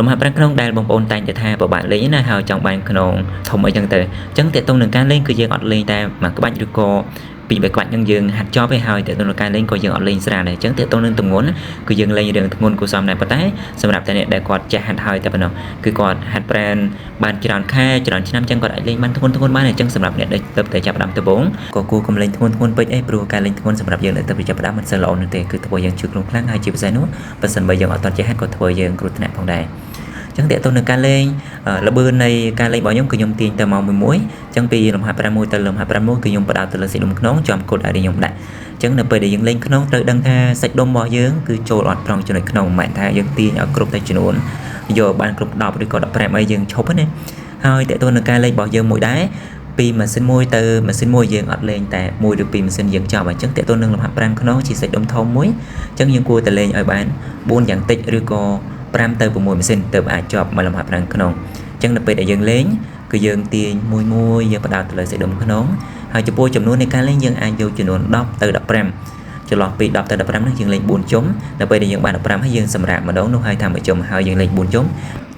ลมหายใจក្នុងដែលបងប្អូនតែងតែថាពិបាកលេងណាហើយចង់បានក្នុងធំអីចឹងទៅអញ្ចឹងតេតងនឹងការលេងគឺយើងអត់លេងតែមួយក្បាច់ឬក៏ពី3ក្បាច់នឹងយើងហាត់ចប់ហើយតេតងនឹងការលេងក៏យើងអត់លេងស្រាលដែរអញ្ចឹងតេតងនឹងទម្ងន់គឺយើងលេងរឿងធ្ងន់គួរសមដែរប៉ុន្តែសម្រាប់តែអ្នកដែលគាត់ចេះហាត់ហើយតែប៉ុណ្ណោះគឺគាត់ហាត់ប្រានបានច្រើនខែច្រើនឆ្នាំអញ្ចឹងគាត់អាចលេងបានធ្ងន់បានអញ្ចឹងសម្រាប់អ្នកដែលទៅតែចាប់ផ្ដើមដំបូងក៏គួរកុំលេងធ្ងន់ពេកអីព្រោះការលេងធ្ងន់សម្រាប់យើងដែលទៅចាប់ផ្ដើមមិនសូវល្អនោះទេគឺធ្វើយើងជឿខ្លួនខ្លាំងហើយជាពិសេសនោះបើសិនបើយើងអត់តចេះហាត់ក៏ធ្វើយើងគ្រោះថ្នាក់ផងដែរចឹងតើតើនឹងការលេងល្បឿននៃការលេងរបស់ខ្ញុំគឺខ្ញុំទាញទៅមកមួយចឹងពីលំហាត់ប្រាំមួយទៅលំហាត់ប្រាំមួយគឺខ្ញុំបដោតទៅលើសាច់ដុំខ្នងចំកូដឲ្យខ្ញុំដាក់ចឹងនៅពេលដែលយើងលេងខ្នងត្រូវដឹងថាសាច់ដុំរបស់យើងគឺចូលអត់ត្រង់ចំណុចខ្នងមិនមែនថាយើងទាញឲ្យគ្រប់តែចំនួនយកបានគ្រប់10ឬក៏15អីយើងឈប់ណាហើយតើតើនឹងការលេងរបស់យើងមួយដែរពីម៉ាស៊ីនមួយទៅម៉ាស៊ីនមួយយើងអត់លេងតែមួយឬពីរម៉ាស៊ីនយើងចប់អញ្ចឹងតើតើនឹងលំហាត់ប្រាំខ្នងជាសាច់ដុំធំមួយអញ្ចឹងយើងគួរតែលេងឲ្យបាន4យ៉ាងតិចឬក៏5ទៅ6ម៉ាស៊ីនទៅអាចជាប់មកលំហាត់ប្រាំខ្នងអញ្ចឹងនៅពេលដែលយើងលេងគឺយើងទាញមួយយើងបដោតទៅលើសាច់ដុំខ្នងហើយចំពោះចំនួននៃការលេងយើងអាចយកចំនួន10ទៅ15ចន្លោះពី10ទៅ15នេះយើងលេង4ជុំដល់ពេលដែលយើងបាន15ហើយយើងសម្រាកម្ដងនោះហើយថាមួយជុំហើយយើងលេង4ជុំ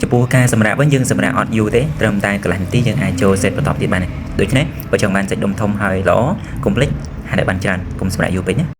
ចំពោះការសម្រាកវិញយើងសម្រាកអត់យូរទេត្រឹមតែកន្លះនាទីយើងអាចចូលសេតបន្តទៀតបានដូច្នេះបើចង់បានសាច់ដុំធំហើយល្អកុំភ្លេចហាត់ឲ្យបានច្រើនកុំសម្រាកយូរពេកណា